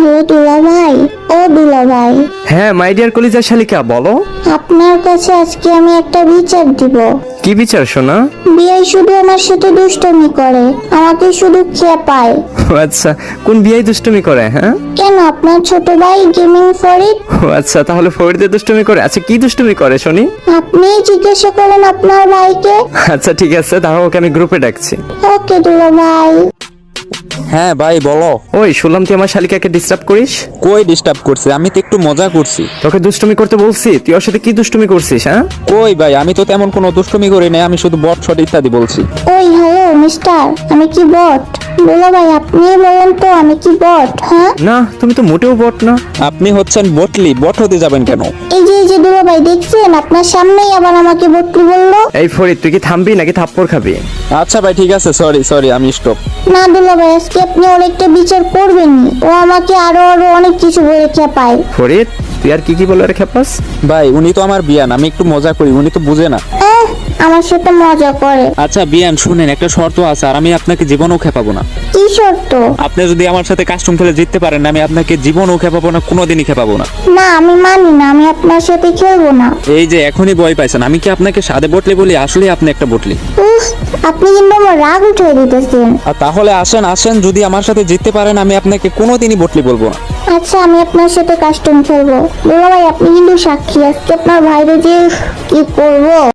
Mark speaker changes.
Speaker 1: Hello দুলা ভাই, ও দুলা ভাই,
Speaker 2: হ্যাঁ মাই ডিয়ার কলিজা শালিকা, বলো।
Speaker 1: আপনার কাছে আজকে আমি একটা বিচার দিব।
Speaker 2: কি বিচার সোনা?
Speaker 1: বিয়াই শুধু আমার সাথে দুষ্টুমি করে, আমাকে শুধু খেপায়।
Speaker 2: ও আচ্ছা, কোন বিয়াই দুষ্টুমি করে? হ্যাঁ,
Speaker 1: কেন আপনার ছোট ভাই গেমিং ফরিদ?
Speaker 2: ও আচ্ছা, তাহলে ফরিদে দুষ্টুমি করে। আচ্ছা, কি দুষ্টুমি করে শুনি?
Speaker 1: আপনিই জিজ্ঞাসা করেন আপনার ভাইকে।
Speaker 2: আচ্ছা ঠিক আছে, দাঁড়াও, ওকে আমি গ্রুপে ডাকছি।
Speaker 1: ওকে দুলা ভাই।
Speaker 3: হ্যাঁ ভাই বলো।
Speaker 2: ওই শুনলাম তুই আমার শালিকাকে ডিস্টার্ব করিস।
Speaker 3: কই ডিস্টার্ব করছে? আমি তো একটু মজা করছি।
Speaker 2: তোকে দুষ্টুমি করতে বলছি, তুই ওর সাথে কি দুষ্টুমি করছিস? হ্যাঁ,
Speaker 3: কই ভাই, আমি তো তেমন কোনো দুষ্টুমি করি না, আমি শুধু বট শট ইত্যাদি বলছি।
Speaker 1: ওই হ্যালো মিস্টার, আমি কি বট? দুলা ভাই আপনিই বলেন তো আমি কি বট? হ্যাঁ,
Speaker 2: না তুমি তো মোটেও বট না।
Speaker 3: আপনি হচ্ছেন বটলি, বট হতে যাবেন কেন?
Speaker 1: এই যে দুলা ভাই দেখছেন, আপনার সামনেই আবার আমাকে বটলি বললো।
Speaker 2: এই ফরিদ, তুই কি থামবি নাকি থাপ্পড় খাবি?
Speaker 3: আচ্ছা ভাই ঠিক আছে, সরি আমি স্টপ।
Speaker 1: না দুলা ভাই, আজকে আপনি ওর একটা বিচার করবেনই। ও আমাকে আরো অনেক কিছু বলে খেপায়।
Speaker 2: ফরিদ, তুই আর কি বলে রেখে পাস?
Speaker 3: ভাই উনি তো আমার বিয়ান, আমি একটু মজা করি, উনি তো বুঝে না।
Speaker 1: আমার সাথে মজা করে।
Speaker 3: আচ্ছা বিয়ান শুনেন, একটা শর্ত আছে, আর আমি আপনাকে জীবনও খেপাবো না।
Speaker 1: কি শর্ত?
Speaker 3: আপনি যদি আমার সাথে কাস্টম খেলে জিততে পারেন, আমি আপনাকে জীবনও খেপাবো না, কোনোদিনই খেপাবো না।
Speaker 1: না আমি মানি না, আমি আপনার সাথে খেলবো না।
Speaker 3: এই যে এখনই ভয় পাইছেন, আমি কি আপনাকে সাদে বটলি বলি? আসলে আপনি একটা বটলি।
Speaker 1: উফ, আপনি কিন্তু আমার রাগ উঠিয়ে দিতেছেন।
Speaker 3: আর তাহলে আসেন, যদি আমার সাথে জিততে পারেন, আমি আপনাকে কোনোদিনই বটলি বলবো না।
Speaker 1: আচ্ছা আমি আপনার সাথে কাস্টম খেলবো। দুলা ভাই আপনি কিন্তু সাক্ষী, আজকে আপনার ভাইরে যে কি করবো।